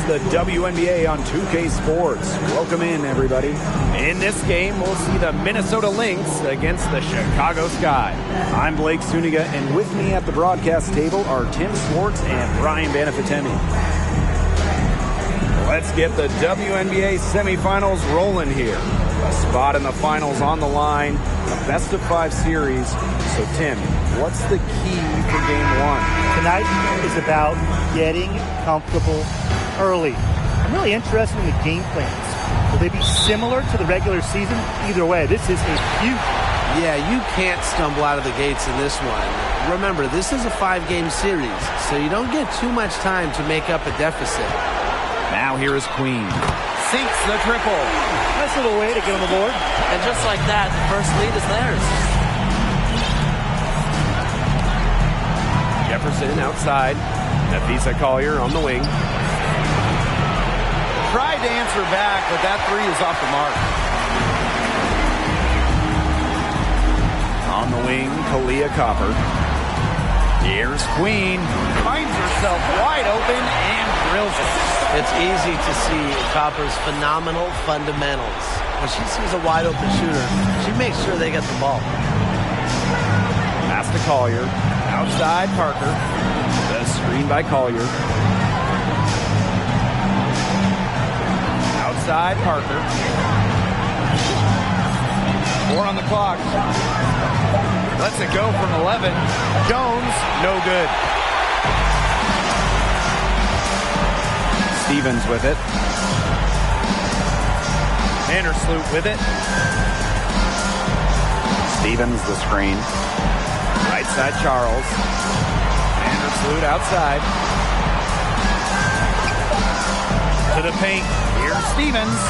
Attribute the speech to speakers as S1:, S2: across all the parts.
S1: the WNBA on 2K Sports. Welcome in, everybody. In this game, we'll see the Minnesota Lynx against the Chicago Sky. I'm Blake Suniga, and with me at the broadcast table are Tim Swartz and Brian Banafitemi. Let's get the WNBA semifinals rolling here. A spot in the finals on the line, a best-of-5 series. So, Tim, what's the key for Game 1?
S2: Tonight is about getting comfortable early. I'm really interested in the game plans. Will they be similar to the regular season? Either way, this is a huge...
S3: Yeah, you can't stumble out of the gates in this one. Remember, this is a 5-game series, so you don't get too much time to make up a deficit.
S1: Now here is Queen. Sinks the triple.
S2: Nice little way to get on the board.
S4: And just like that, the first lead is theirs.
S1: Jefferson outside. Nafisa Collier on the wing.
S5: Tried to answer back, but that three is off the mark.
S1: On the wing, Kalia Copper. Here's Queen.
S5: Finds herself wide open and drills it.
S3: It's easy to see Copper's phenomenal fundamentals. When she sees a wide open shooter, she makes sure they get the ball.
S1: Pass to Collier. Outside Parker. The screen by Collier. Outside Parker.
S5: 4 on the clock. Lets it go from 11. Jones, no good.
S1: Stevens with it.
S5: Vandersloot with it.
S1: Stevens the screen. Right side Charles. Vandersloot outside.
S5: To the paint. Here's Stevens.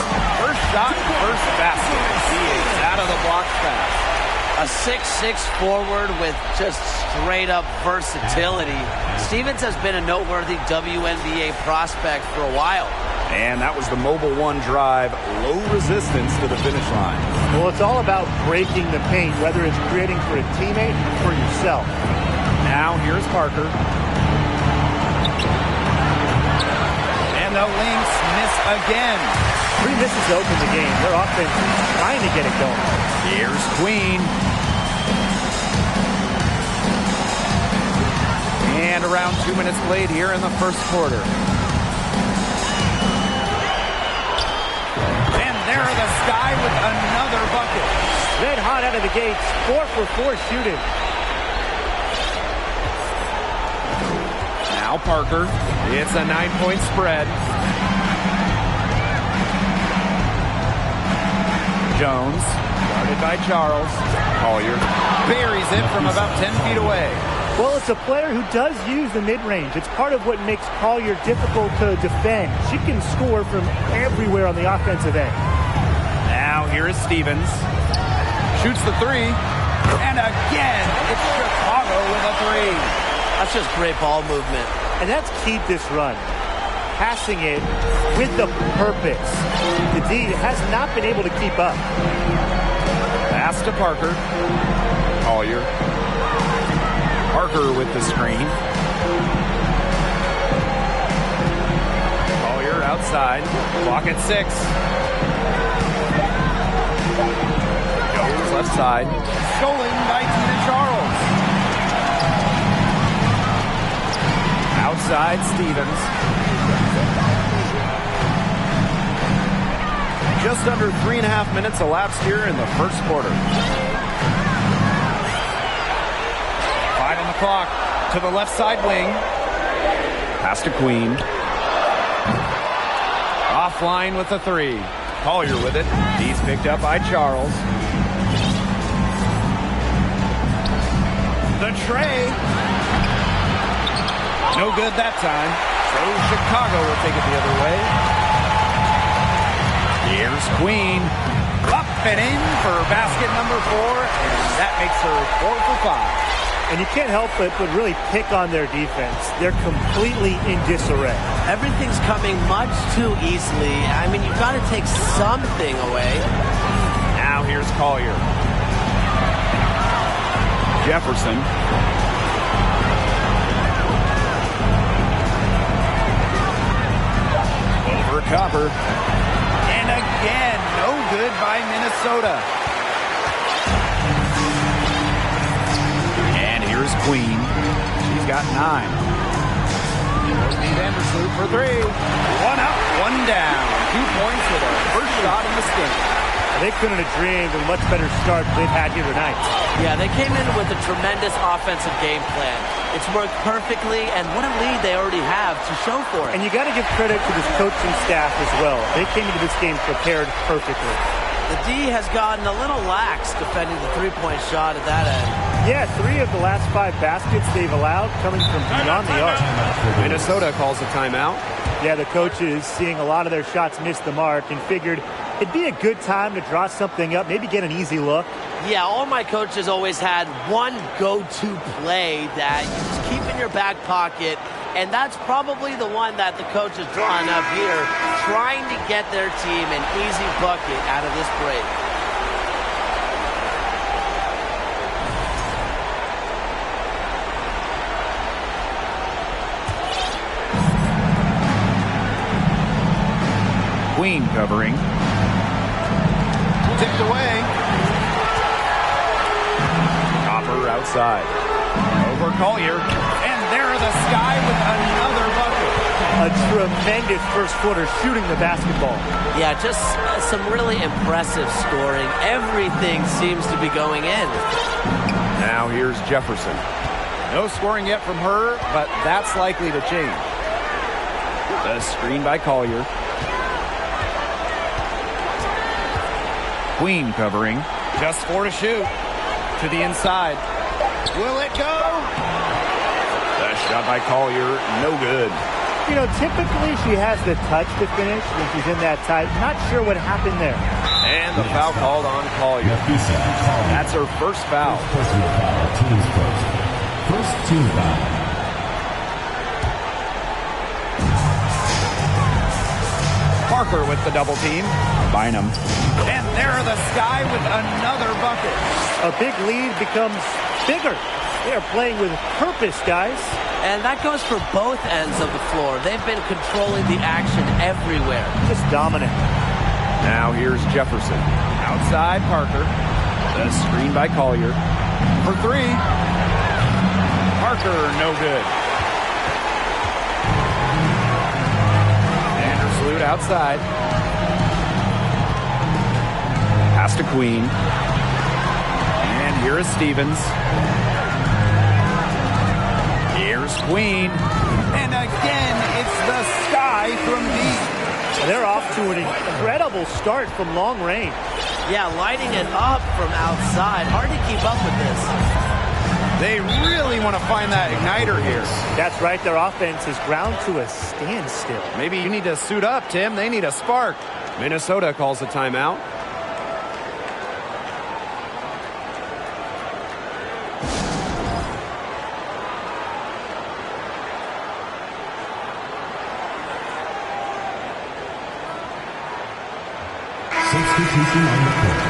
S5: First shot, first basket. He is out of the block fast.
S4: A 6'6" forward with just straight-up versatility. Stevens has been a noteworthy WNBA prospect for a while.
S1: And that was the Mobile One drive. Low resistance to the finish line.
S2: Well, it's all about breaking the paint, whether it's creating for a teammate or for yourself.
S1: Now here's Parker.
S5: And the Lynx miss again.
S2: 3 misses to open the game. Their offense is trying to get it going.
S1: Here's Queen. And around 2 minutes played here in the first quarter.
S5: And there are the Sky with another bucket.
S2: Red hot out of the gates. 4 for 4 shooting.
S1: Now Parker. It's a 9-point spread. Jones. Guarded by Charles. Collier.
S5: Buries it from about 10 feet away.
S2: Well, it's a player who does use the mid-range. It's part of what makes Collier difficult to defend. She can score from everywhere on the offensive end.
S1: Now here is Stevens.
S5: Shoots the three. And again, it's Chicago with a three.
S4: That's just great ball movement.
S2: And that's keyed this run. Passing it with the purpose. The D has not been able to keep up.
S1: Pass to Parker. Collier. Parker with the screen. Collier outside. Clock at 6. Jones left side.
S5: Stolen by Tina Charles.
S1: Outside Stevens. Just under 3.5 minutes elapsed here in the first quarter.
S5: 5 on the clock. To the left side wing.
S1: Pass to Queen. Offline with the 3. Collier with it. He's picked up by Charles.
S5: The tray. No good that time. So Chicago will take it the other way.
S1: Here's Queen.
S5: Up and in for basket number 4. And that makes her 4 for 5.
S2: And you can't help but really pick on their defense. They're completely in disarray.
S4: Everything's coming much too easily. I mean, you've got to take something away.
S1: Now here's Collier. Jefferson. Copper. And again, no good by Minnesota. And here's Queen. She's got 9. Vandersloot for 3. 1 up, 1 down. 2 points with her first shot in this game.
S2: They couldn't have dreamed of a much better start than they've had here tonight.
S4: Yeah, they came in with a tremendous offensive game plan. It's worked perfectly, and what a lead they already have to show for it.
S2: And you got to give credit to this coaching staff as well. They came into this game prepared perfectly.
S4: The D has gotten a little lax defending the three-point shot at that end.
S2: Yeah, 3 of the last 5 baskets they've allowed coming from beyond the arc.
S1: Minnesota calls a timeout.
S2: Yeah, the coaches seeing a lot of their shots miss the mark and figured it'd be a good time to draw something up, maybe get an easy look.
S4: Yeah, all my coaches always had one go-to play that you just keep in your back pocket, and that's probably the one that the coach is drawing up here, trying to get their team an easy bucket out of this break.
S1: Queen covering. Tipped away. Copper outside. Over Collier. And there the Sky with another bucket.
S2: A tremendous first quarter shooting the basketball.
S4: Yeah, just some really impressive scoring. Everything seems to be going in.
S1: Now here's Jefferson. No scoring yet from her, but that's likely to change. The screen by Collier. Queen covering. Just 4 to shoot. To the inside. Will it go? The shot by Collier, no good.
S2: You know, typically she has the touch to finish when she's in that tight. Not sure what happened there.
S1: And the foul called on Collier. That's her first foul.
S6: First team foul.
S1: Parker with the double team. Bynum. And there the Sky with another bucket.
S2: A big lead becomes bigger. They are playing with purpose, guys.
S4: And that goes for both ends of the floor. They've been controlling the action everywhere.
S2: Just dominant.
S1: Now here's Jefferson. Outside Parker. The screen by Collier. For 3. Parker, no good. Vandersloot outside. Pass to Queen. And here is Stevens. Here's Queen. And again, it's the Sky from deep.
S2: They're off to an incredible start from long range.
S4: Yeah, lighting it up from outside. Hard to keep up with this.
S1: They really want to find that igniter here.
S2: That's right. Their offense is ground to a standstill.
S1: Maybe you need to suit up, Tim. They need a spark. Minnesota calls a timeout.
S6: Substitution on the court.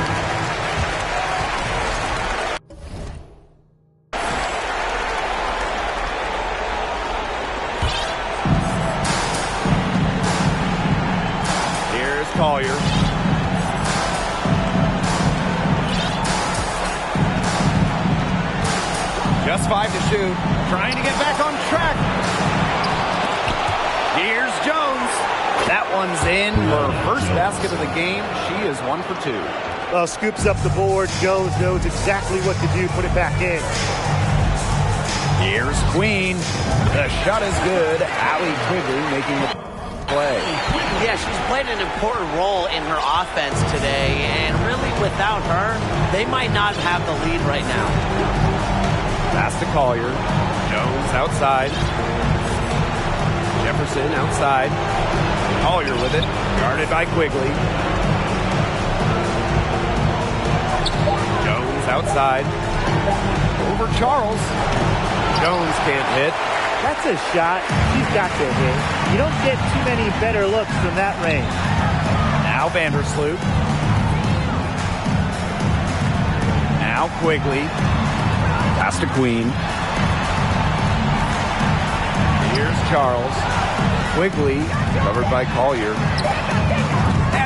S1: Here's Collier. Just 5 to shoot. Trying to get back on track. Here's Jones. That one's in for her first basket of the game. She is 1 for 2.
S2: Well, scoops up the board. Jones knows exactly what to do. Put it back in.
S1: Here's Queen. The shot is good. Allie Quigley making the play.
S4: Yeah, she's played an important role in her offense today, and really without her, they might not have the lead right now.
S1: Pass to Collier. Jones outside. Jefferson outside. Collier with it. Guarded by Quigley. Jones outside. Over Charles. Jones can't hit.
S2: That's a shot she's got to hit. You don't get too many better looks from that range.
S1: Now Vandersloot. Now Quigley. Pass to Queen. Here's Charles. Quigley, covered by Collier.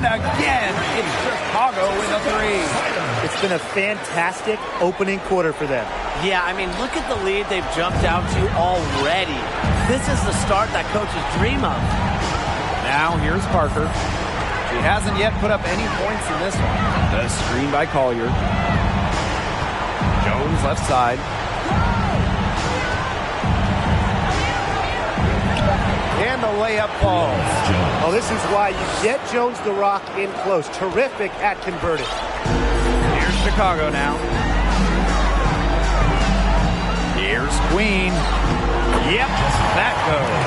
S5: And again, it's Chicago with a three.
S2: It's been a fantastic opening quarter for them.
S4: Yeah, I mean, look at the lead they've jumped out to already. This is the start that coaches dream of.
S1: Now here's Parker. She hasn't yet put up any points in this one. The screen by Collier. Jones left side. And the layup falls.
S2: Oh, this is why you get Jones the Rock in close. Terrific at converting.
S1: Here's Chicago now. Here's Queen. Yep, that goes.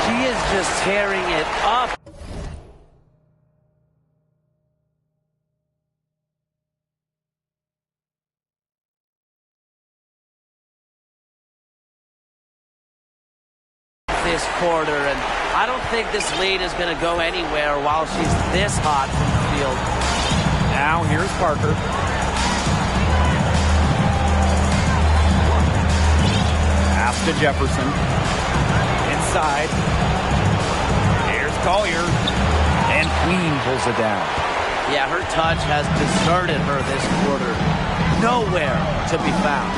S4: She is just tearing it up. This quarter, and I don't think this lead is going to go anywhere while she's this hot from the field.
S1: Now here's Parker. Pass to Jefferson. Inside. Here's Collier. And Queen pulls it down.
S4: Yeah, her touch has deserted her this quarter. Nowhere to be found.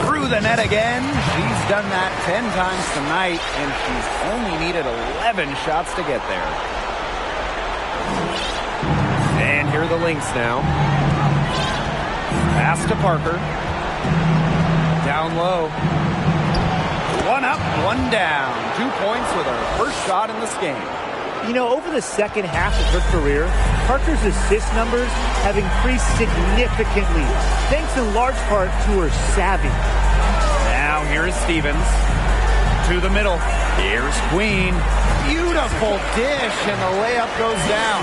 S1: Through the net again. She's done that 10 times tonight, and she's only needed 11 shots to get there. And here are the Lynx now. Pass to Parker. Down low. One up, one down. 2 points with her first shot in this game.
S2: You know, over the second half of her career, Parker's assist numbers have increased significantly, thanks in large part to her savvy.
S1: Now here is Stevens. To the middle. Here's Queen. Beautiful dish, and the layup goes down.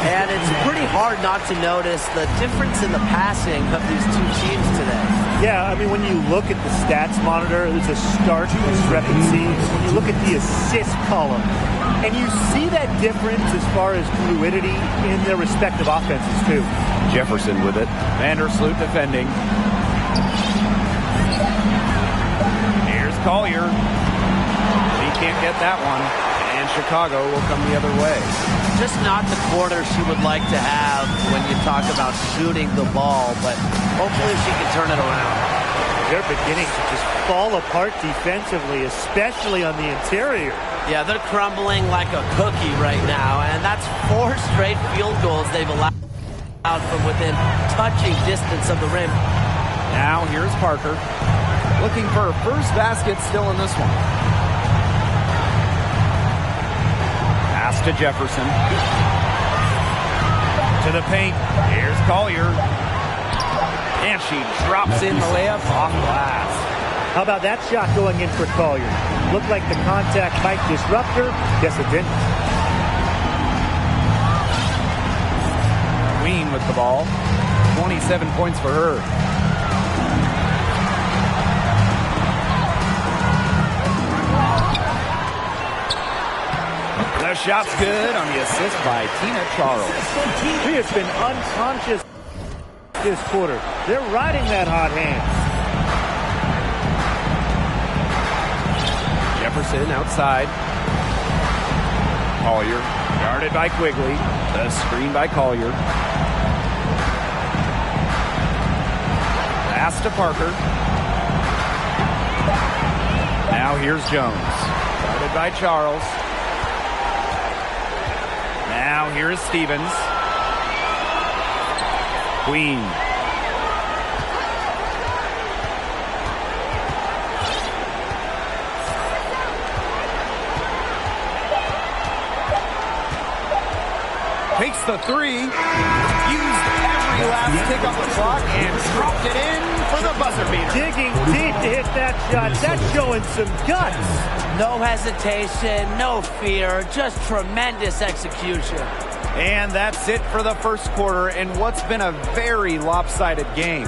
S4: And it's pretty hard not to notice the difference in the passing of these two teams today.
S2: Yeah, I mean, when you look at the stats monitor, there's a stark discrepancy. When you look at the assist column, and you see that difference as far as fluidity in their respective offenses, too.
S1: Jefferson with it. Vandersloot defending. Here's Collier. He can't get that one. And Chicago will come the other way.
S4: Just not the quarter she would like to have when you talk about shooting the ball, but hopefully she can turn it around.
S2: They're beginning to just fall apart defensively, especially on the interior.
S4: Yeah, they're crumbling like a cookie right now, and that's 4 straight field goals they've allowed from within touching distance of the rim.
S1: Now here's Parker. Looking for her first basket still in this one. Pass to Jefferson. To the paint. Here's Collier. And she drops in the layup off glass.
S2: How about that shot going in for Collier? Looked like the contact might disrupt her. Guess it didn't.
S1: Queen with the ball. 27 points for her. The shot's good on the assist by Tina Charles.
S2: She has been unconscious this quarter. They're riding that hot hand.
S1: Jefferson outside. Collier guarded by Quigley. The screen by Collier. Pass to Parker. Now here's Jones. Guarded by Charles. Now here is Stevens. Queen. Takes the three. Used every last kick off the clock and dropped it in for the buzzer beater.
S2: Digging deep to hit that shot. That's showing some guts.
S4: No hesitation, no fear, just tremendous execution.
S1: And that's it for the first quarter in what's been a very lopsided game.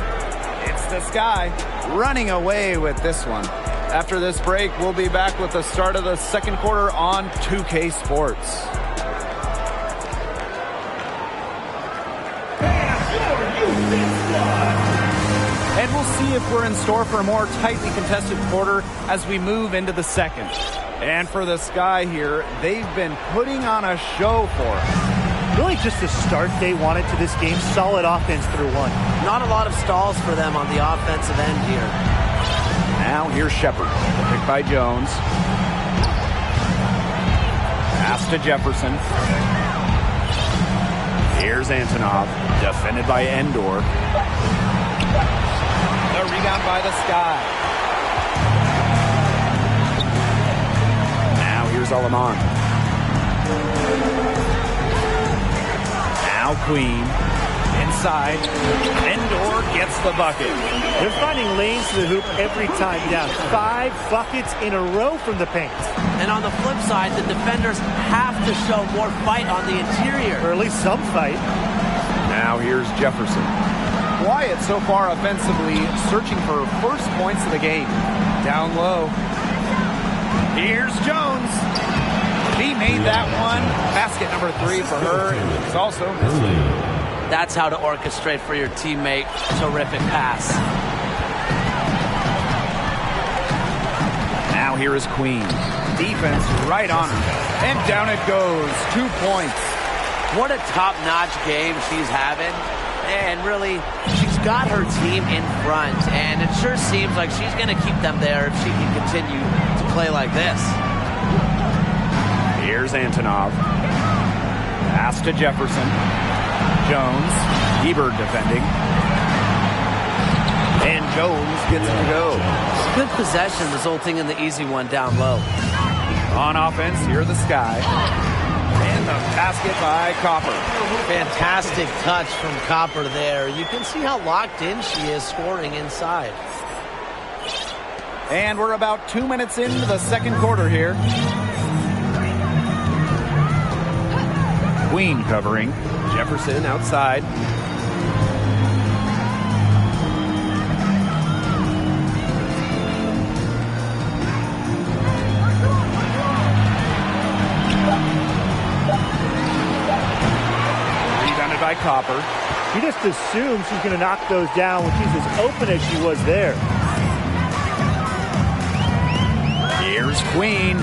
S1: It's the Sky running away with this one. After this break, we'll be back with the start of the second quarter on 2K Sports. And we'll see if we're in store for a more tightly contested quarter as we move into the second. And for the Sky here, they've been putting on a show for us.
S2: Really just the start they wanted to this game. Solid offense through one.
S4: Not a lot of stalls for them on the offensive end here.
S1: Now here's Shepard. Picked by Jones. Pass to Jefferson. Here's Antonov. Defended by Endor. The rebound by the Sky. Now here's Alaman. Now Queen. Inside. Endor gets the bucket.
S2: They're finding lanes to the hoop every time down. 5 buckets in a row from the paint.
S4: And on the flip side, the defenders have to show more fight on the interior.
S2: Or at least some fight.
S1: Now here's Jefferson. Quiet so far offensively, searching for first points of the game. Down low. Here's Jones. She made that one. Basket number 3 for her. It's also
S4: That's how to orchestrate for your teammate. Terrific pass.
S1: Now here is Queen. Defense right on her. And down it goes. 2 points.
S4: What a top-notch game she's having. And really, she's got her team in front. And it sure seems like she's going to keep them there if she can continue to play like this.
S1: Here's Antonov. Pass to Jefferson. Jones. Ebert defending. And Jones gets it to go.
S4: Good possession resulting in the easy one down low.
S1: On offense, here the Sky. And the basket by Copper.
S4: Fantastic touch from Copper there. You can see how locked in she is scoring inside.
S1: And we're about 2 minutes into the second quarter here. Queen covering. Jefferson outside. Rebounded by Copper.
S2: He just assumes she's going to knock those down when she's as open as she was there.
S1: Here's Queen.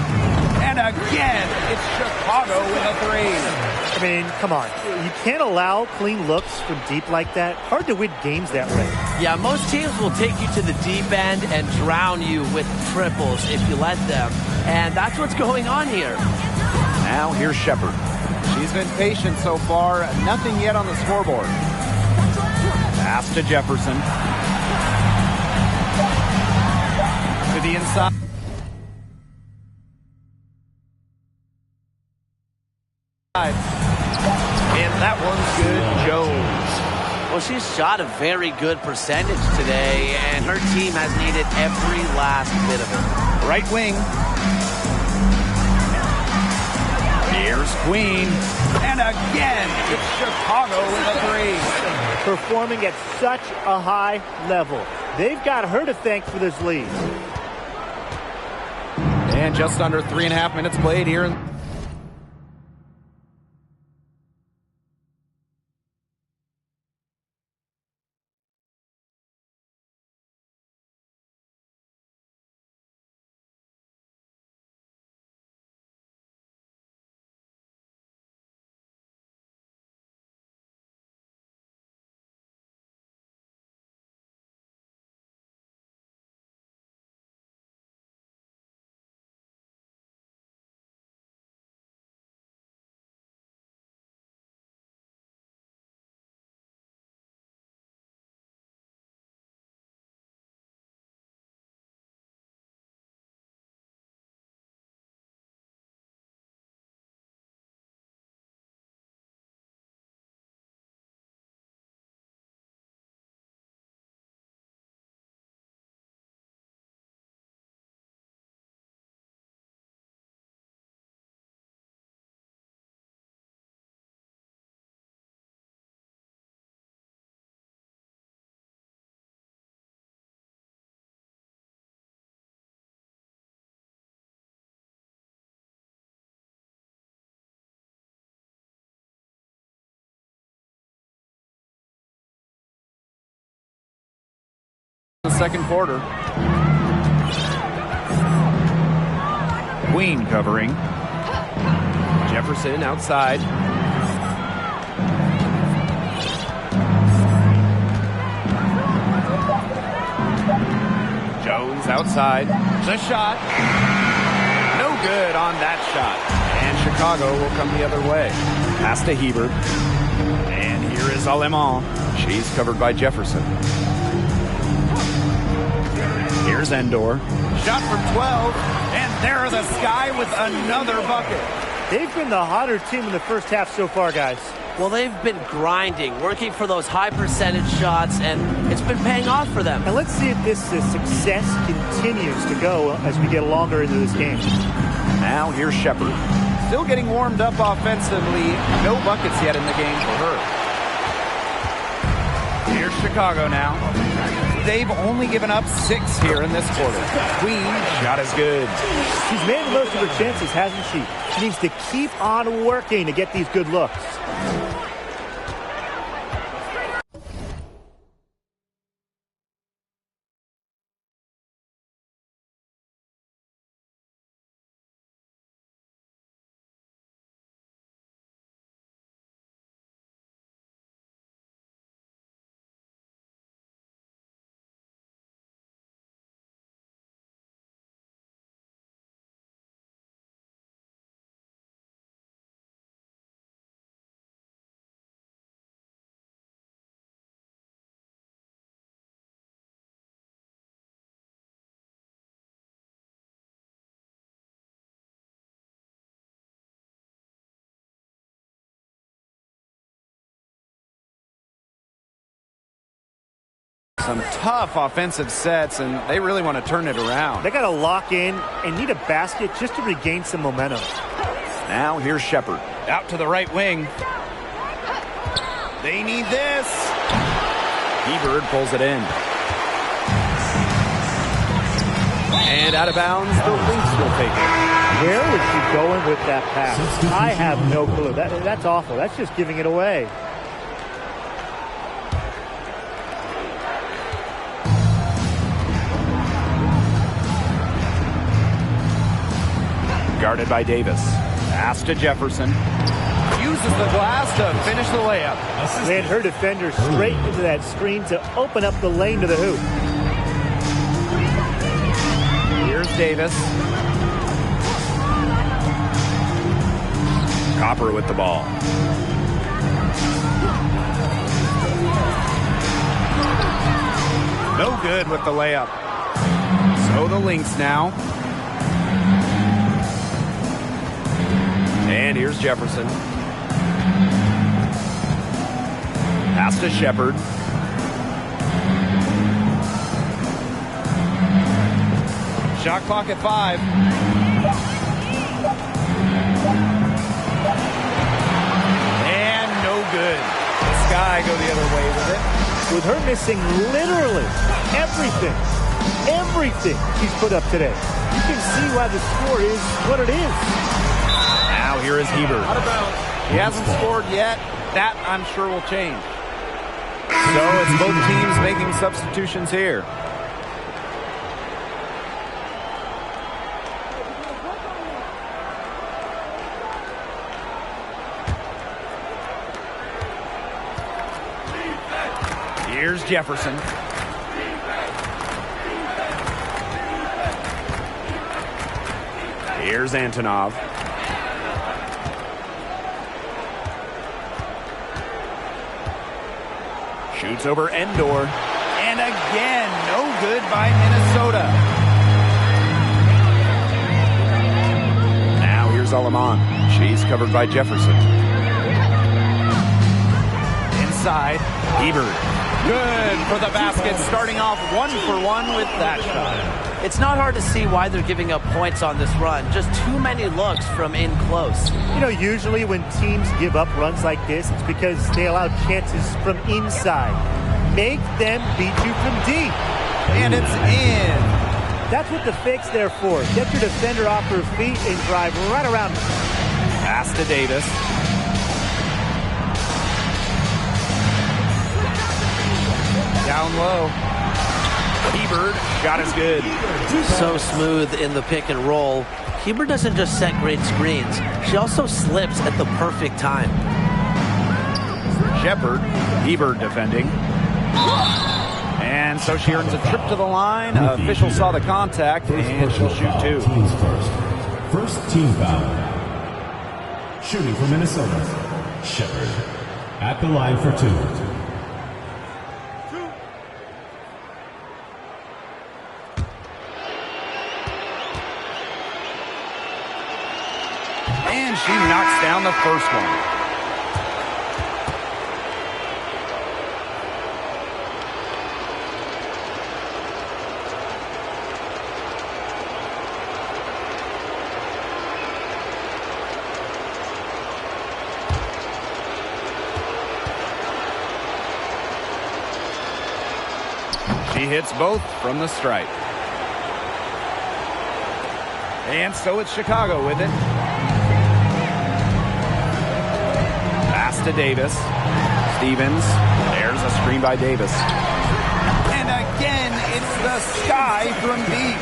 S1: And again, it's Chicago with a 3.
S2: I mean, come on. You can't allow clean looks from deep like that. Hard to win games that way.
S4: Yeah, most teams will take you to the deep end and drown you with triples if you let them. And that's what's going on here.
S1: Now here's Shepard. She's been patient so far. Nothing yet on the scoreboard. Pass to Jefferson. To the inside. And that one's good. Jones.
S4: Well, she's shot a very good percentage today, and her team has needed every last bit of it.
S1: Right wing. Here's Queen. And again, it's Chicago with a 3.
S2: Performing at such a high level. They've got her to thank for this lead.
S1: And just under 3.5 minutes played here. The second quarter.
S5: Queen covering.
S1: Jefferson outside. Jones outside. The shot. No good on that shot. And Chicago will come the other way. Pass to Hebert. And here is Alemán. She's covered by Jefferson. Here's Endor. Shot from 12. And there are the Sky with another bucket.
S2: They've been the hotter team in the first half so far, guys.
S4: Well, they've been grinding, working for those high percentage shots, and it's been paying off for them.
S2: And let's see if this success continues to go as we get longer into this game.
S1: Now here's Shepard. Still getting warmed up offensively. No buckets yet in the game for her. Here's Chicago now. They've only given up 6 here in this quarter. Queen shot is good.
S2: She's made the most of her chances, hasn't she? She needs to keep on working to get these good looks.
S1: Some tough offensive sets, and they really want to turn it around.
S2: They got to lock in and need a basket just to regain some momentum.
S1: Now here's Shepard.
S5: Out to the right wing. They need this.
S1: Hebert pulls it in. And out of bounds, the Lynx will take it.
S2: Where was she going with that pass? I have no clue. That's awful. That's just giving it away.
S1: Guarded by Davis. Pass to Jefferson. Uses the glass to finish the layup.
S2: Ran her defender straight into that screen to open up the lane to the hoop.
S1: Here's Davis. Copper with the ball. No good with the layup. So the Lynx now. And here's Jefferson. Pass to Shepard. Shot clock at 5. And no good. The Sky go the other way with it.
S2: With her missing literally everything she's put up today, you can see why the score is what it is.
S1: Now here is Hebert. He hasn't scored yet. That, I'm sure, will change. So it's both teams making substitutions here. Here's Jefferson. Here's Antonov. Shoots over Endor. And again, no good by Minnesota. Now here's Alemán. She's covered by Jefferson. Inside, Hebert. Good for the basket, starting off 1-for-1 with that shot.
S4: It's not hard to see why they're giving up points on this run. Just too many looks from in close.
S2: You know, usually when teams give up runs like this, it's because they allow chances from inside. Make them beat you from deep.
S1: And it's in.
S2: That's what the fake's there for. Get your defender off her feet and drive right around her.
S1: Pass to Davis. Down low. Hebert, shot is good.
S4: So smooth in the pick and roll. Heber doesn't just set great screens. She also slips at the perfect time.
S1: Shepard, Heber defending. And so she earns a trip to the line. Official saw the contact, and she'll shoot 2.
S6: Teams first. First team foul. Shooting for Minnesota, Shepard. At the line for 2.
S1: And she knocks down the first one. She hits both from the stripe. And so it's Chicago with it. Pass to Davis. Stevens. There's a screen by Davis. And again, it's the Sky from deep.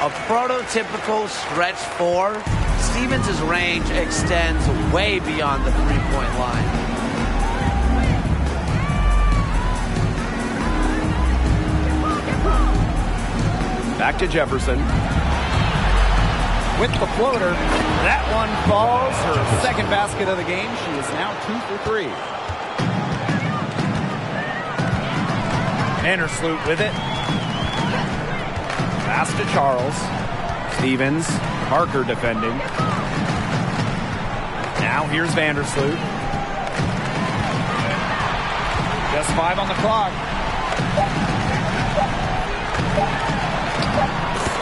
S4: A prototypical stretch 4. Stevens' range extends way beyond the three-point line.
S1: Back to Jefferson. With the floater. That one falls. Her second basket of the game. She is now 2 for 3. Vandersloot with it. Pass to Charles. Stevens. Parker defending. Now here's Vandersloot. Just 5 on the clock.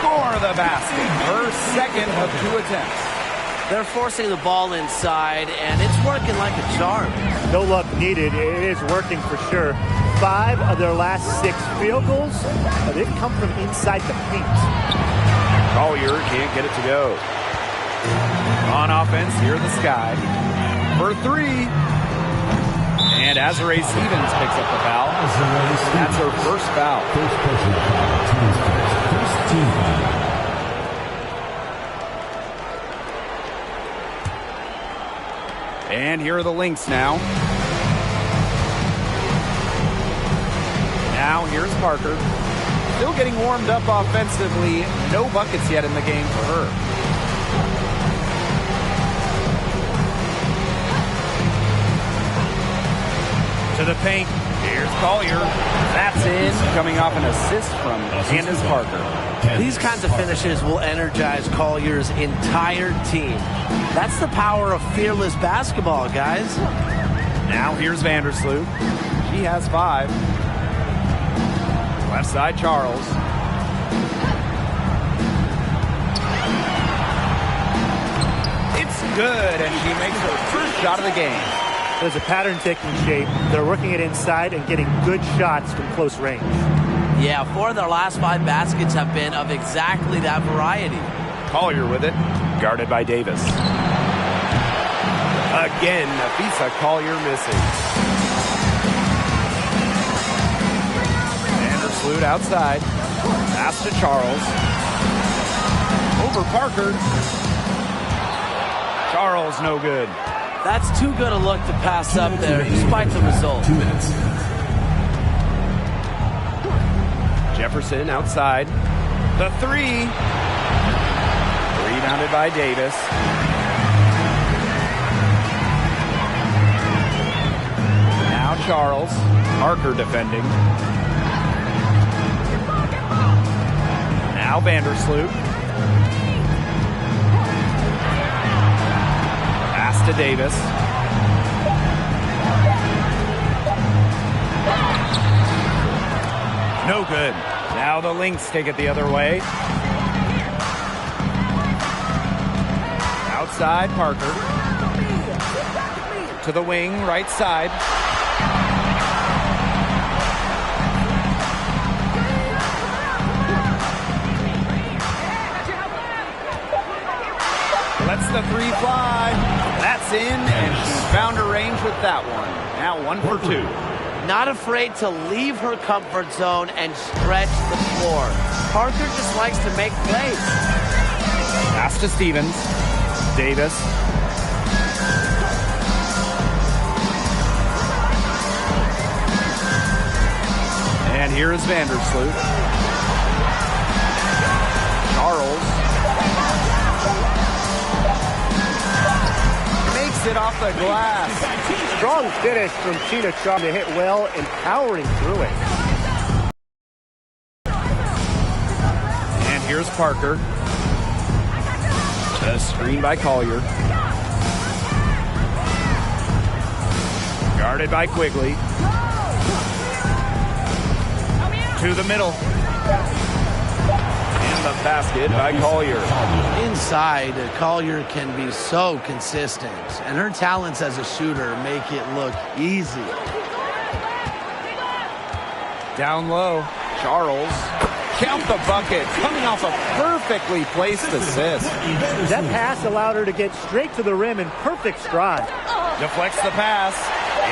S1: For the basket, her second of 2 attempts.
S4: They're forcing the ball inside, and it's working like a charm.
S2: No luck needed. It is working for sure. 5 of their last 6 field goals, they've come from inside the paint.
S1: Collier can't get it to go. On offense, here the Sky. For 3. And Azarae Stevens picks up the foul. That's her first foul.
S6: First personal foul. Teams first. First team foul.
S1: And here are the Lynx now. Now here's Parker. Still getting warmed up offensively. No buckets yet in the game for her. To the paint. Here's Collier. That's in. Coming off an assist from Candace Parker.
S4: These kinds of finishes will energize Collier's entire team. That's the power of fearless basketball, guys.
S1: Now here's Vandersloot. She has 5. Left side, Charles. It's good, and she makes her first shot of the game.
S2: There's a pattern taking shape. They're working it inside and getting good shots from close range.
S4: Yeah, 4 of their last 5 baskets have been of exactly that variety.
S1: Collier with it, guarded by Davis. Again, Nafisa Collier missing. Vandersloot outside. Pass to Charles. Over Parker. Charles no good.
S4: That's too good a look to pass up there, despite the result.
S6: 2 minutes.
S1: Jefferson outside. The 3. Rebounded by Davis. Now Charles. Parker defending. Now Vandersloot. Pass to Davis. No good. Now the Lynx take it the other way. Outside, Parker. To the wing, right side. Lets the 3 fly. That's in, and she found her range with that one. Now 1 for 2.
S4: Not afraid to leave her comfort zone and stretch the floor. Parker just likes to make plays.
S1: Pass to Stevens. Davis. And here is Vandersloot. Charles. Makes it off the glass.
S2: Strong finish from Tina Charles to hit well and powering through it.
S1: And here's Parker. A screen by Collier. Guarded by Quigley. To the middle. And the basket by Collier.
S3: Inside, Collier can be so consistent, and her talents as a shooter make it look easy.
S1: Down low, Charles. Count the bucket, coming off a perfectly placed assist.
S2: That pass allowed her to get straight to the rim in perfect stride.
S1: Deflects the pass,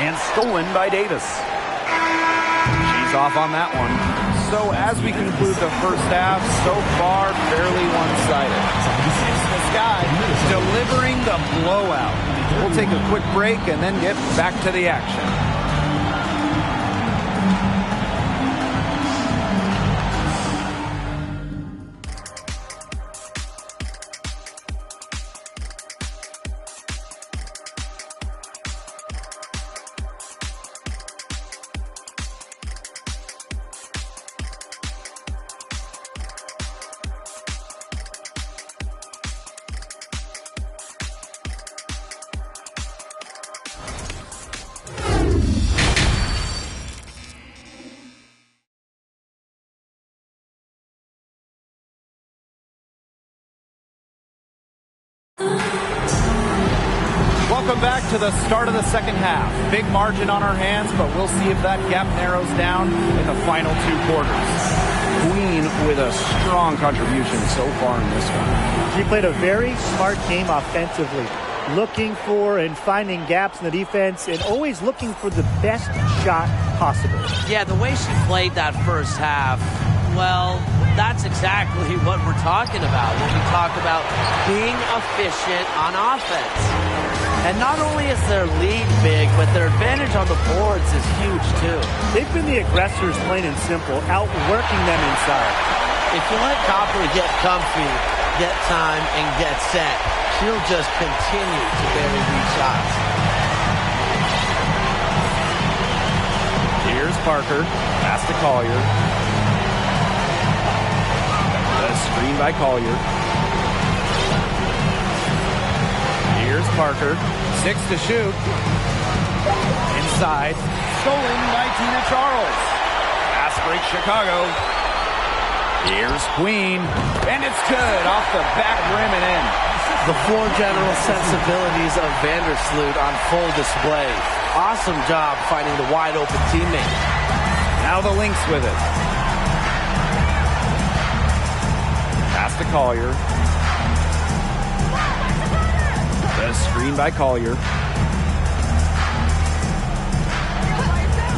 S1: and stolen by Davis. She's off on that one. So as we conclude the first half, so far fairly one-sided. It's the Sky delivering the blowout. We'll take a quick break and then get back to the action. Welcome back to the start of the second half. Big margin on our hands, but we'll see if that gap narrows down in the final two quarters. Queen with a strong contribution so far in this one.
S2: She played a very smart game offensively, looking for and finding gaps in the defense and always looking for the best shot possible.
S4: Yeah, the way she played that first half, well, that's exactly what we're talking about when we talk about being efficient on offense. And not only is their lead big, but their advantage on the boards is huge, too.
S2: They've been the aggressors, plain and simple, outworking them inside.
S4: If you let Copper get comfy, get time, and get set, she'll just continue to bury these shots.
S1: Here's Parker. Pass to Collier. The screen by Collier. Here's Parker. 6 to shoot. Inside. Stolen by Tina Charles. Pass break Chicago. Here's Queen. And it's good. Off the back rim and in.
S3: The floor general sensibilities of Vandersloot on full display. Awesome job finding the wide open teammate.
S1: Now the Lynx with it. Pass to Collier. The screen by Collier.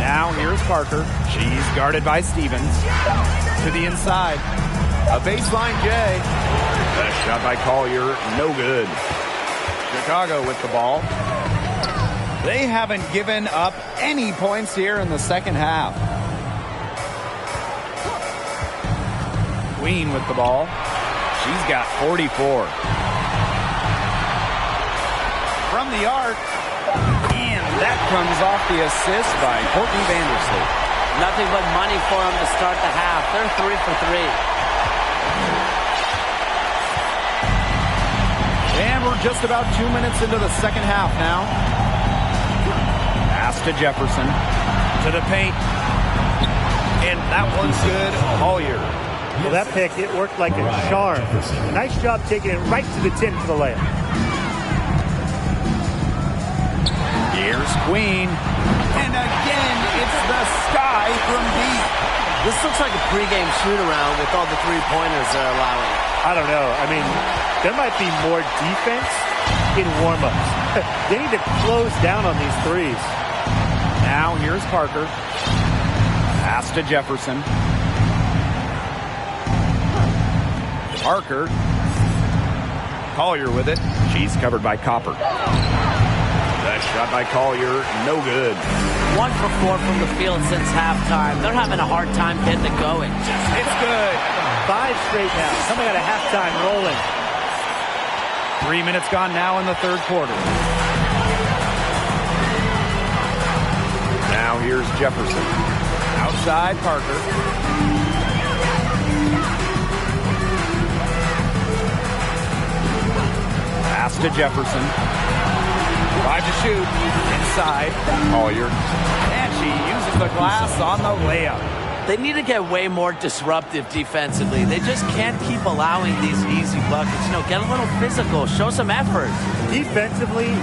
S1: Now here's Parker. She's guarded by Stevens. To the inside. A baseline J. The shot by Collier, no good. Chicago with the ball. They haven't given up any points here in the second half. Queen with the ball. She's got 44. From the arc, and that comes off the assist by Courtney Vandersloot.
S4: Nothing but money for them to start the half. They're 3 for 3.
S1: And we're just about 2 minutes into the second half now. Pass to Jefferson. To the paint. And that one's good. Collier.
S2: Well, that pick, it worked like a charm. Nice job taking it right to the tin for the layup.
S1: Here's Queen. And again, it's the Sky from deep.
S4: This looks like a pregame shoot-around with all the three-pointers they're allowing.
S2: I don't know. I mean, there might be more defense in warm-ups. They need to close down on these threes.
S1: Now here's Parker. Pass to Collier with it. She's covered by Copper. That shot by Collier, no good.
S4: 1 for 4 from the field since halftime. They're having a hard time getting it going.
S1: It's good.
S2: 5 straight now. Coming out of halftime, rolling.
S1: 3 minutes gone now in the third quarter. Now here's Jefferson. Outside, Parker. Pass to Jefferson. 5 to shoot. Inside. Collier. And she uses the glass on the layup.
S4: They need to get way more disruptive defensively. They just can't keep allowing these easy buckets. You know, get a little physical. Show some effort.
S2: Defensively,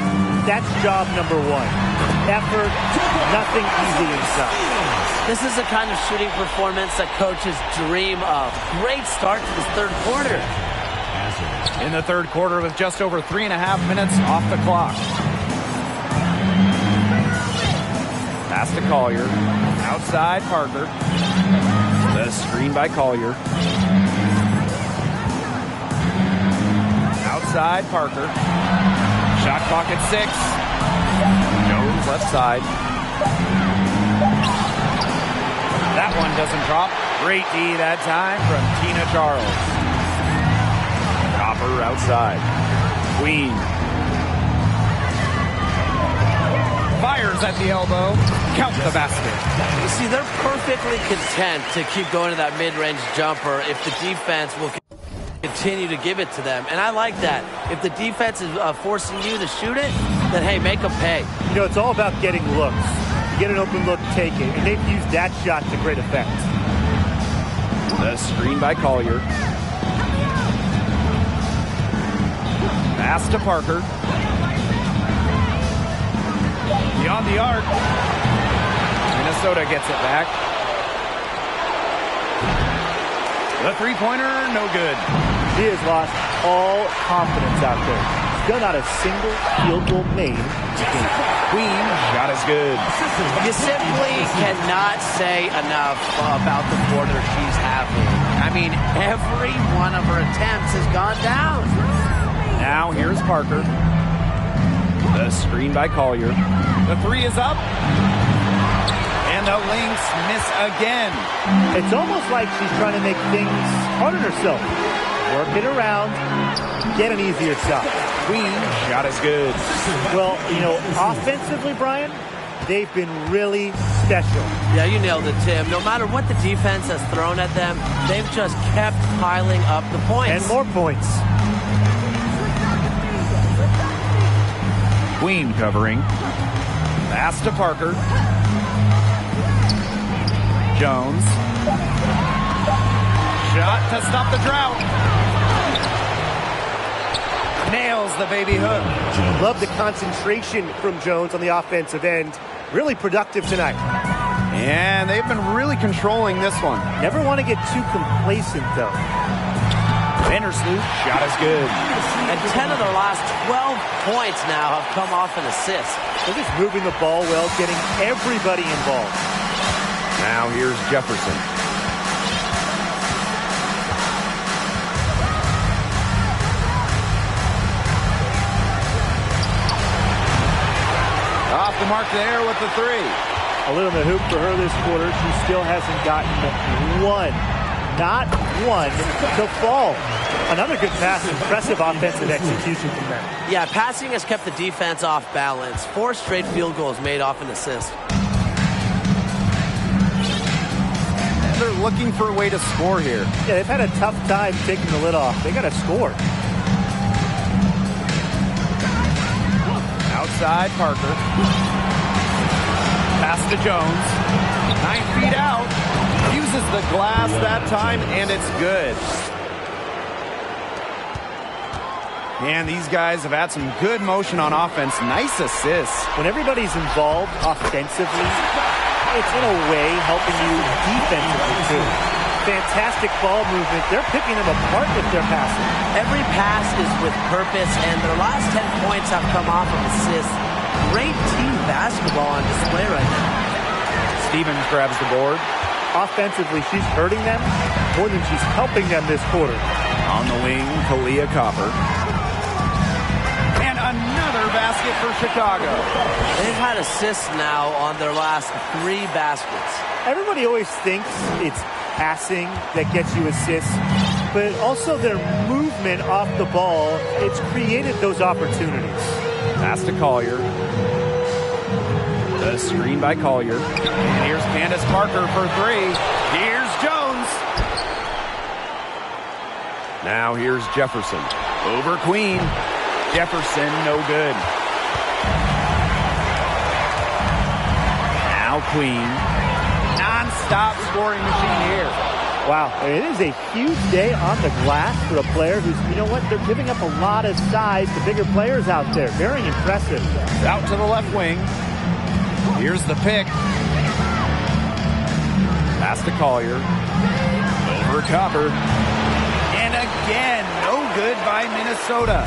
S2: that's job number 1. Effort, nothing easy inside.
S4: This is the kind of shooting performance that coaches dream of. Great start to this third quarter.
S1: In the third quarter with just over 3.5 minutes off the clock. Pass to Collier. Outside, Parker. The screen by Collier. Outside, Parker. Shot clock at 6. Jones left side. That one doesn't drop. Great D that time from Tina Charles. Copper outside. Queen. Fires at the elbow. Count the basket.
S4: You see, they're perfectly content to keep going to that mid-range jumper if the defense will continue to give it to them. And I like that. If the defense is forcing you to shoot it, then, hey, make them pay.
S2: You know, it's all about getting looks. You get an open look, take it. And they've used that shot to great effect.
S1: The screen by Collier. Pass to Parker. Beyond the arc. Minnesota gets it back. The three-pointer, no good.
S2: She has lost all confidence out there. Still not a single field goal made.
S1: Queen, shot is good.
S4: You simply cannot say enough about the quarter she's having. I mean, every one of her attempts has gone down.
S1: Now here's Parker. The screen by Collier. The three is up. And the Lynx miss again.
S2: It's almost like she's trying to make things hard on herself. Work it around. Get an easier shot.
S1: Queen, shot is good.
S2: Well, you know, offensively, Brian, they've been really special.
S4: Yeah, you nailed it, Tim. No matter what the defense has thrown at them, they've just kept piling up the points.
S2: And more points.
S1: Queen covering. Pass to Parker. Jones. Shot to stop the drought. Nails the baby hook.
S2: Love the concentration from Jones on the offensive end. Really productive tonight.
S1: And they've been really controlling this one.
S2: Never want to get too complacent, though.
S1: Vandersloot, shot is good.
S4: And 10 of their last 12 points now have come off an assist.
S2: They're just moving the ball well, getting everybody involved.
S1: Now here's Jefferson. Off the mark there with the three.
S2: A little in the hoop for her this quarter. She still hasn't gotten one. Not one to fall. Another good pass. Impressive offensive execution from them.
S4: Yeah, passing has kept the defense off balance. 4 straight field goals made off an assist.
S1: They're looking for a way to score here.
S2: Yeah, they've had a tough time taking the lid off. They got to score.
S1: Outside, Parker. Pass to Jones. 9 feet out. Uses the glass that time, and it's good. And these guys have had some good motion on offense. Nice assists.
S2: When everybody's involved offensively, it's in a way helping you defensively too. Fantastic ball movement. They're picking them apart with their passing.
S4: Every pass is with purpose, and their last 10 points have come off of assists. Great team basketball on display right now.
S1: Stevens grabs the board.
S2: Offensively, she's hurting them more than she's helping them this quarter.
S1: On the wing, Kalia Copper.
S5: for Chicago.
S4: They've had assists now on their last 3 baskets.
S2: Everybody always thinks it's passing that gets you assists, but also their movement off the ball, it's created those opportunities.
S1: Pass to Collier. The screen by Collier. And here's Candace Parker for 3. Here's Jones. Now here's Jefferson. Over Queen. Jefferson, no good. Now Queen. Non-stop scoring machine here.
S2: Wow, it is a huge day on the glass for a player who's, you know what, they're giving up a lot of size to bigger players out there. Very impressive.
S1: Out to the left wing. Here's the pick. Pass to Collier. Over Copper. And again, no good by Minnesota.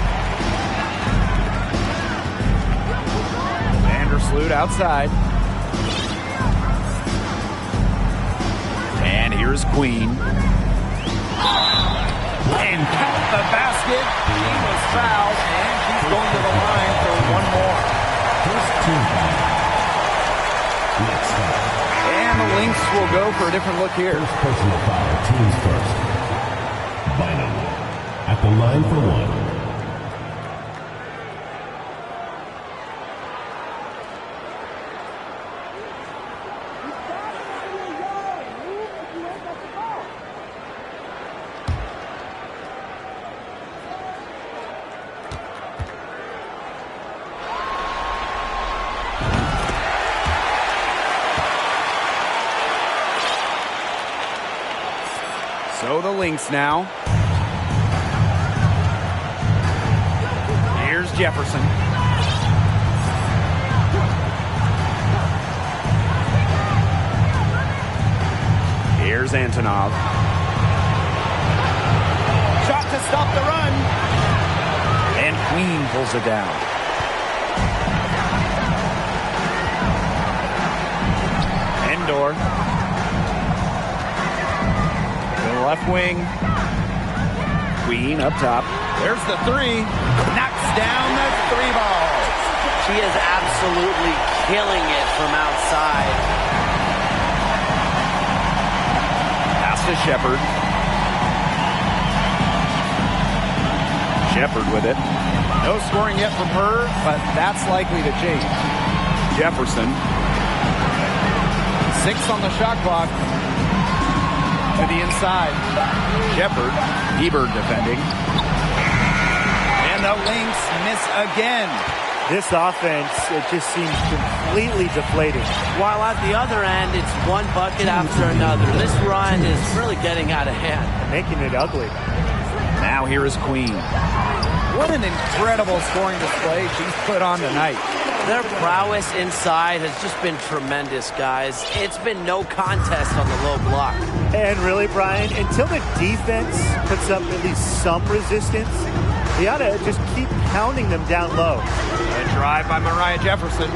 S1: Vandersloot outside. And here's Queen. And count the basket. She was fouled, and she's going to the line for one more.
S6: First team foul.
S1: And the Lynx will go for a different look here.
S6: First personal foul, teams first. Bynum at the line for 1.
S1: So the Lynx now. Here's Jefferson. Here's Antonov. Shot to stop the run. And Queen pulls it down. Endor. Left wing. Queen up top. There's the 3. Knocks down the 3 ball.
S4: She is absolutely killing it from outside.
S1: Pass to Shepard. Shepard with it. No scoring yet from her, but that's likely to change. Jefferson. 6 on the shot clock. To the inside. Shepard. Hebert defending. And the Lynx miss again.
S2: This offense, it just seems completely deflated.
S4: While at the other end, it's one bucket after another. This run is really getting out of hand.
S2: Making it ugly.
S1: Now here is Queen. What an incredible scoring display she's put on tonight.
S4: Their prowess inside has just been tremendous, guys. It's been no contest on the low block.
S2: And really, Brian, until the defense puts up at least some resistance, they ought to just keep pounding them down low.
S1: A drive by Mariah Jefferson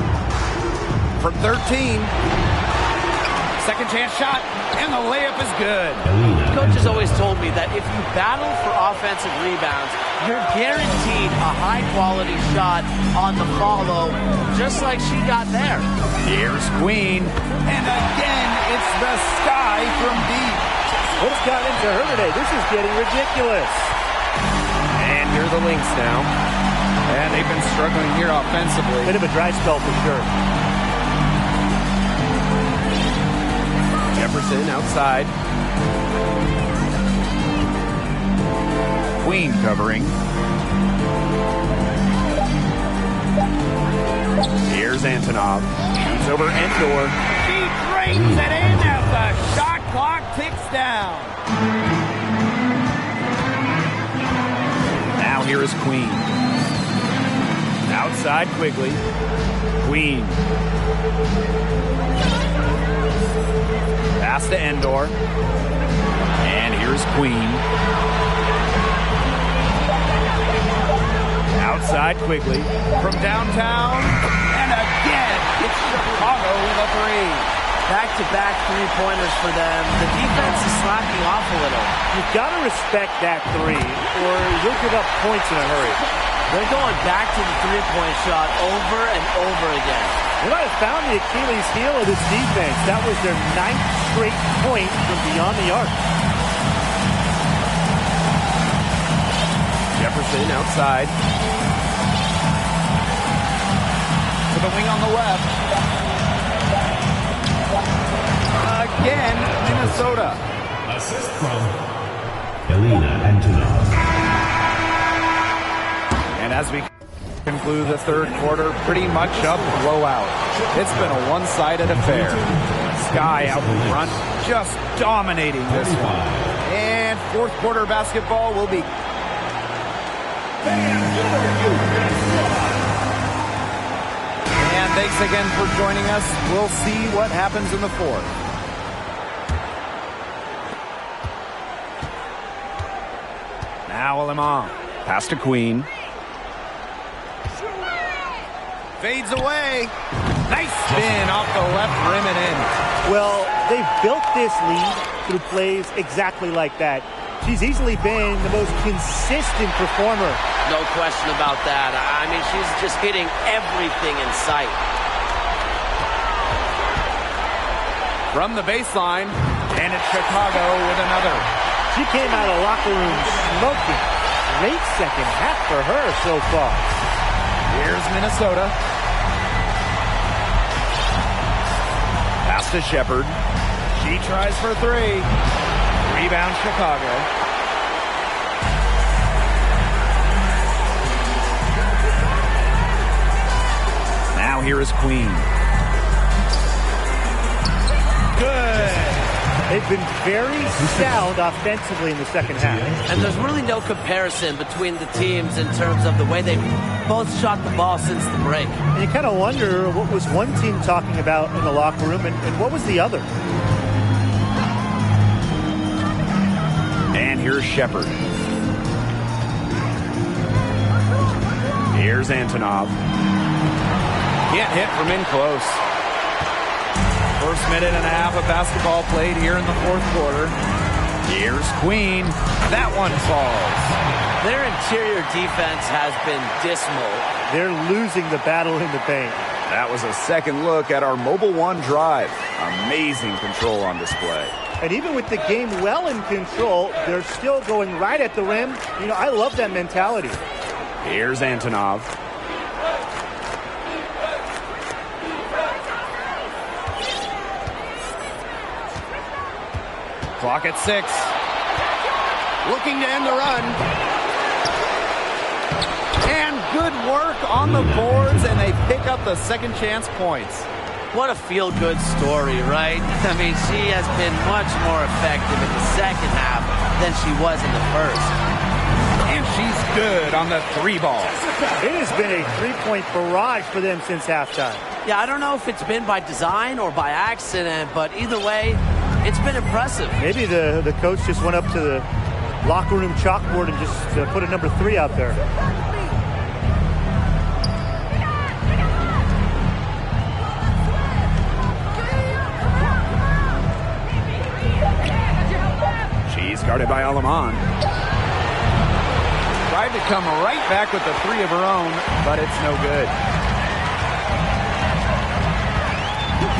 S1: from 13. Second chance shot, and the layup is good.
S4: Coach has always told me that if you battle for offensive rebounds, you're guaranteed a high-quality shot on the follow, just like she got there.
S1: Here's Queen, and again, it's the sky from deep.
S2: What's gotten into her today? This is getting ridiculous.
S1: And here are the Lynx now. And they've been struggling here offensively.
S2: Bit of a dry spell for sure.
S1: Jefferson outside. Queen covering. Here's Antonov. Shoots over Endor. She drains it in as the shot clock ticks down. Now here is Queen. Outside Quigley. Queen. Pass to Endor. And here's Queen. Outside Quigley. From downtown. And again, it's Chicago with a 3.
S4: Back-to-back three-pointers for them. The defense is slacking off a little.
S2: You've got to respect that 3, or you'll give up points in a hurry.
S4: They're going back to the three-point shot over and over again.
S2: They might have found the Achilles heel of this defense. That was their 9th straight point from beyond the arc.
S1: Jefferson outside. To the wing on the left. Again, Minnesota.
S6: Assist from Elena Antonov.
S1: And as we conclude the third quarter, pretty much a blowout. It's been a one-sided affair. Sky out in front, just dominating this one. And fourth quarter basketball will be... And thanks again for joining us. We'll see what happens in the fourth. Now Lemon. Pass to Queen. Fades away. Nice spin off the left rim and in.
S2: Well, they've built this lead through plays exactly like that. She's easily been the most consistent performer.
S4: No question about that. I mean, she's just hitting everything in sight.
S1: From the baseline, and it's Chicago with another.
S2: She came out of the locker room smoking. Great second half for her so far.
S1: Here's Minnesota. Pass to Shepard. She tries for three. Rebound Chicago. Now here is Queen. Good.
S2: They've been very sound offensively in the second half.
S4: And there's really no comparison between the teams in terms of the way they both shot the ball since the break.
S2: And you kind of wonder what was one team talking about in the locker room and what was the other.
S1: And here's Shepard. Here's Antonov. Can't hit from in close. First minute and a half of basketball played here in the fourth quarter. Here's Queen. That one falls.
S4: Their interior defense has been dismal.
S2: They're losing the battle in the paint.
S1: That was a second look at our Mobile One drive. Amazing control on display.
S2: And even with the game well in control, they're still going right at the rim. You know, I love that mentality.
S1: Here's Antonov. Clock at 6. Looking to end the run. And good work on the boards, and they pick up the second chance points.
S4: What a feel-good story, right? I mean, she has been much more effective in the second half than she was in the first.
S1: And she's good on the three ball.
S2: It has been a three-point barrage for them since halftime.
S4: Yeah, I don't know if it's been by design or by accident, but either way, it's been impressive.
S2: Maybe the coach just went up to the locker room chalkboard and just put a number 3 out there.
S1: She's guarded by Alaman. Tried to come right back with the three of her own, but it's no good.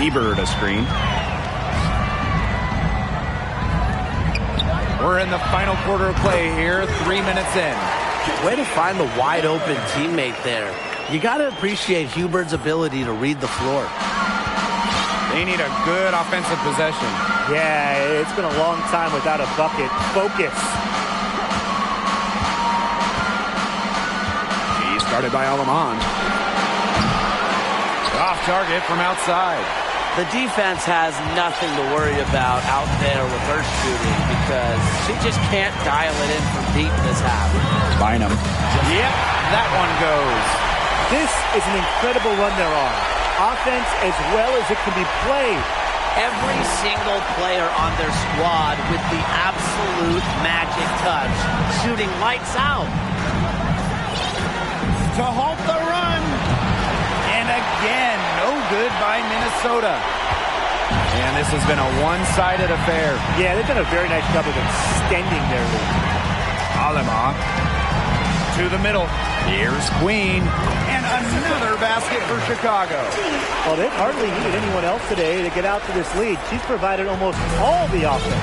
S1: Ebert a screen. We're in the final quarter of play here, 3 minutes in.
S4: Way to find the wide open teammate there. You got to appreciate Hubert's ability to read the floor.
S1: They need a good offensive possession.
S2: Yeah, it's been a long time without a bucket. Focus.
S1: She's guarded by Alaman. Off target from outside.
S4: The defense has nothing to worry about out there with her shooting because she just can't dial it in from deep this half.
S1: Bynum. Yep, that one goes.
S2: This is an incredible run they're on. Offense as well as it can be played.
S4: Every single player on their squad with the absolute magic touch, shooting lights out.
S1: To halt the run. And again, no good by Minnesota. And this has been a one-sided affair.
S2: Yeah, they've done a very nice job of extending their lead.
S1: Alema to the middle. Here's Queen, and another basket for Chicago.
S2: Well, they've hardly needed anyone else today to get out to this lead. She's provided almost all the offense.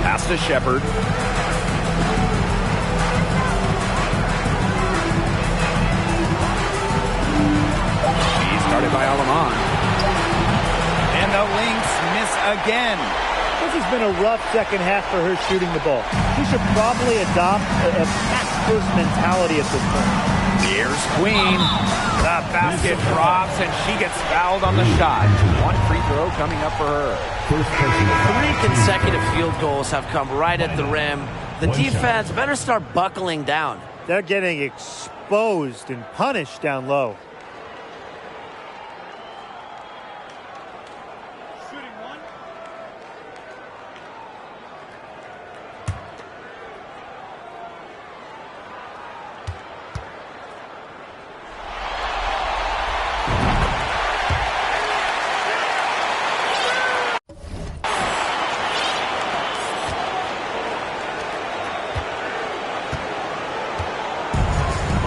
S1: Pass to Shepard. She's guarded by Alaman. And the Lynx miss again.
S2: This has been a rough second half for her shooting the ball. She should probably adopt a pass-first mentality at this point.
S1: Here's Queen. The basket drops, and she gets fouled on the shot. One free throw coming up for her.
S4: 3 consecutive field goals have come right at the rim. The defense better start buckling down.
S2: They're getting exposed and punished down low.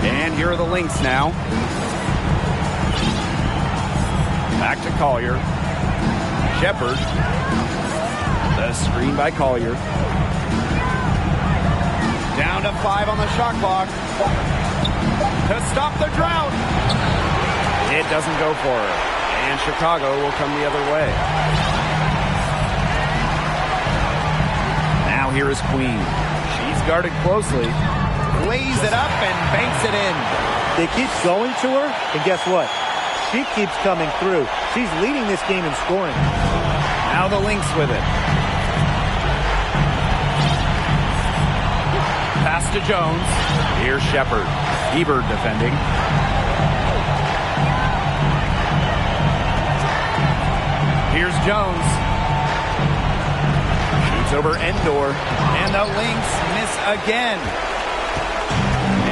S1: And here are the Lynx now. Back to Collier. Shepard. The screen by Collier. Down to 5 on the shot clock. To stop the drought. It doesn't go for her. And Chicago will come the other way. Now here is Queen. She's guarded closely. Lays it up and banks it in.
S2: They keep going to her, and guess what? She keeps coming through. She's leading this game in scoring.
S1: Now the Lynx with it. Pass to Jones. Here's Shepard. Ebert defending. Here's Jones. Shoots over Endor. And the Lynx miss again.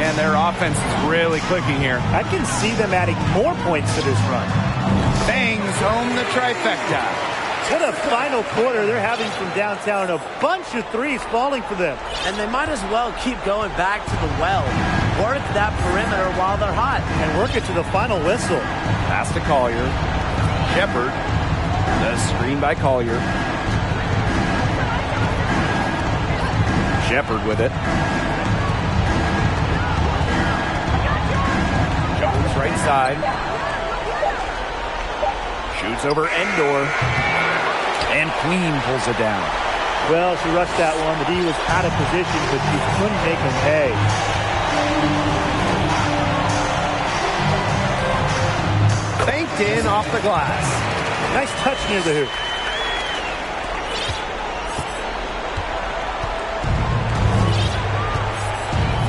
S1: And their offense is really clicking here.
S2: I can see them adding more points to this run.
S1: Bangs home the trifecta.
S2: To the final quarter, they're having from downtown a bunch of threes falling for them.
S4: And they might as well keep going back to the well. Work that perimeter while they're hot.
S2: And work it to the final whistle.
S1: Pass to Collier. Shepard. The screen by Collier. Shepard with it. Jones right side. Shoots over Endor. And Queen pulls it down.
S2: Well, she rushed that one. The D was out of position, but she couldn't make him pay.
S1: Banked in off the glass.
S2: Nice touch near the hoop.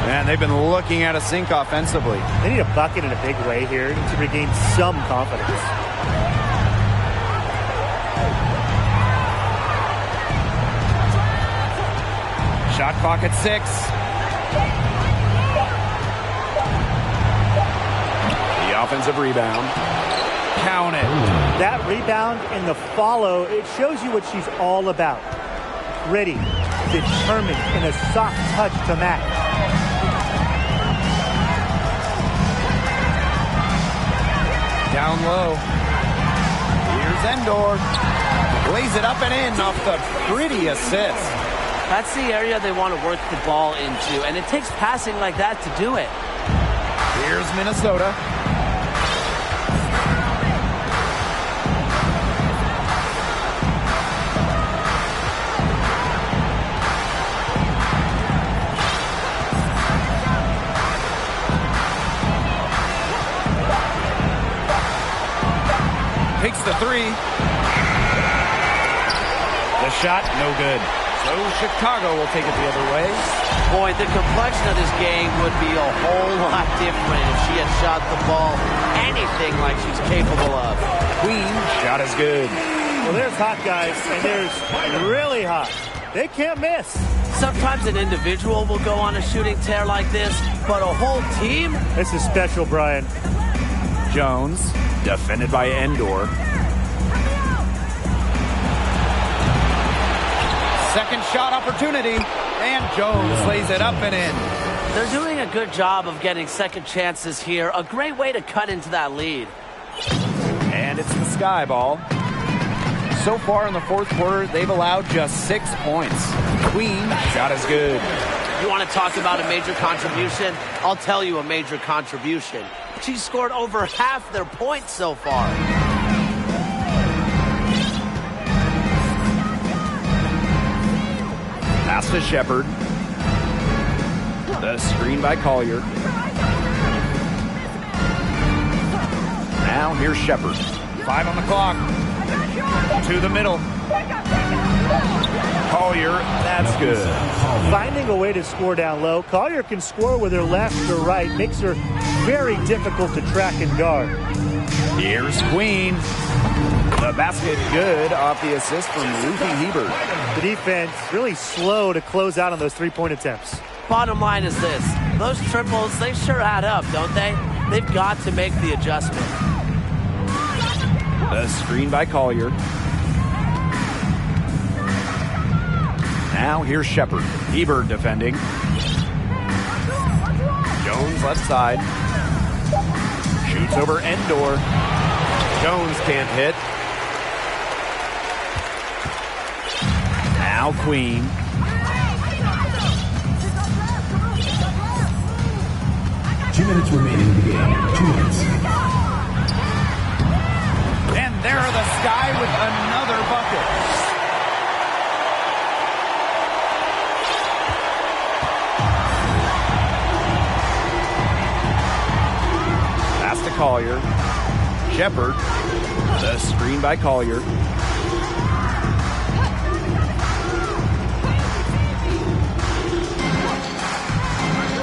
S1: Man, they've been looking at a sink offensively.
S2: They need a bucket in a big way here. They need to regain some confidence.
S1: Shot clock at 6. The offensive rebound. Count it.
S2: That rebound and the follow, it shows you what she's all about. Ready, determined, and a soft touch to match.
S1: Down low. Here's Endor. Lays it up and in off the pretty assist.
S4: That's the area they want to work the ball into, and it takes passing like that to do it.
S1: Here's Minnesota. Takes the 3. The shot, no good. So Chicago will take it the other way.
S4: Boy, the complexion of this game would be a whole lot different if she had shot the ball anything like she's capable of.
S1: Queen, shot is good.
S2: Well, there's hot guys, and there's really hot. They can't miss.
S4: Sometimes an individual will go on a shooting tear like this, but a whole team?
S2: This is special, Brian.
S1: Jones, defended by Endor.
S5: second shot opportunity. And Jones lays it up and in.
S4: They're doing a good job of getting second chances here. A great way to cut into that lead.
S1: And it's the Sky ball. So far in the fourth quarter, they've allowed just 6 points. Queen shot is good.
S4: You want to talk about a major contribution? I'll tell you a major contribution. She scored over half their points so far.
S1: Pass to Shepard. The screen by Collier. Now here's Shepard.
S5: 5 on the clock. To the middle.
S1: Collier, that's good.
S2: Finding a way to score down low. Collier can score with her left or right. Makes her very difficult to track and guard.
S1: Here's Queen. The basket good off the assist from Ruthie Hebert.
S2: The defense really slow to close out on those three-point attempts.
S4: Bottom line is this. Those triples, they sure add up, don't they? They've got to make the adjustment.
S1: The screen by Collier. Now here's Shepard. Hebert defending. Jones left side. Shoots over Endor. Jones can't hit. Now Queen.
S6: Two minutes remaining in the game. 2 minutes.
S5: And there are the Sky with another bucket.
S1: Pass to Collier. Shepard. The screen by Collier.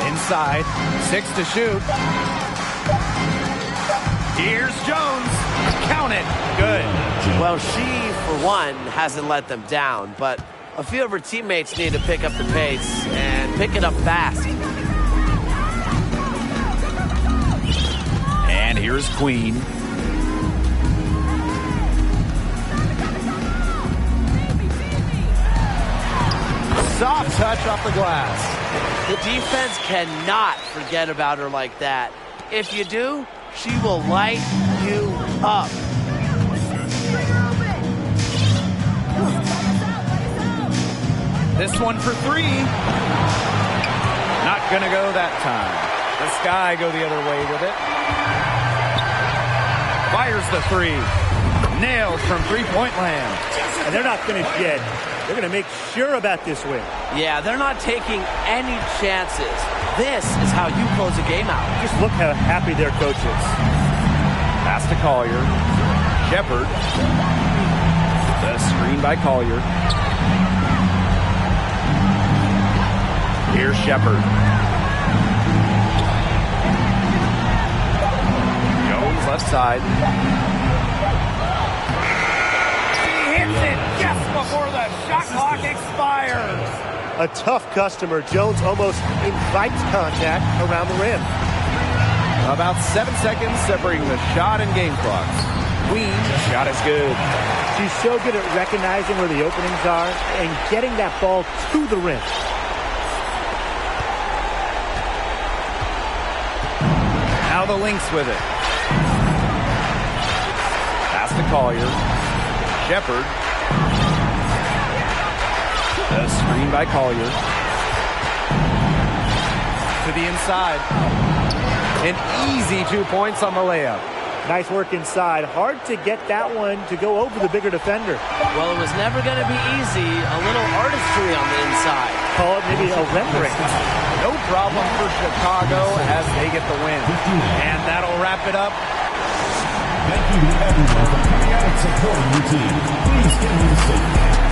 S1: Inside. 6 to shoot. Here's Jones. Count it. Good.
S4: Well, she, for one, hasn't let them down, but a few of her teammates need to pick up the pace and pick it up fast.
S1: And here's Queen.
S5: Soft touch off the glass.
S4: The defense cannot forget about her like that. If you do, she will light you up.
S5: This one for 3.
S1: Not gonna go that time. The Sky go the other way with it. Fires the 3. Nailed from three-point land.
S2: And they're not finished yet. They're going to make sure about this win.
S4: Yeah, they're not taking any chances. This is how you close a game out.
S2: Just look how happy their coach is.
S1: Pass to Collier. Shepard. The screen by Collier. Here's Shepard. Jones left side.
S5: Hits it just before the shot clock expires.
S2: A tough customer. Jones almost invites contact around the rim.
S1: About 7 seconds separating the shot and game clocks. Queen, shot is good.
S2: She's so good at recognizing where the openings are and getting that ball to the rim.
S1: Now the Lynx with it. Pass to Collier. Shepard. The screen by Collier. To the inside. An easy 2 points on the layup.
S2: Nice work inside. Hard to get that one to go over the bigger defender.
S4: Well, it was never going to be easy. A little artistry on the inside.
S2: Call it maybe a rendering.
S1: No problem for Chicago as they get the win. And that'll wrap it up.
S6: Thank you to everyone for coming out and supporting your team. Please get in the seat.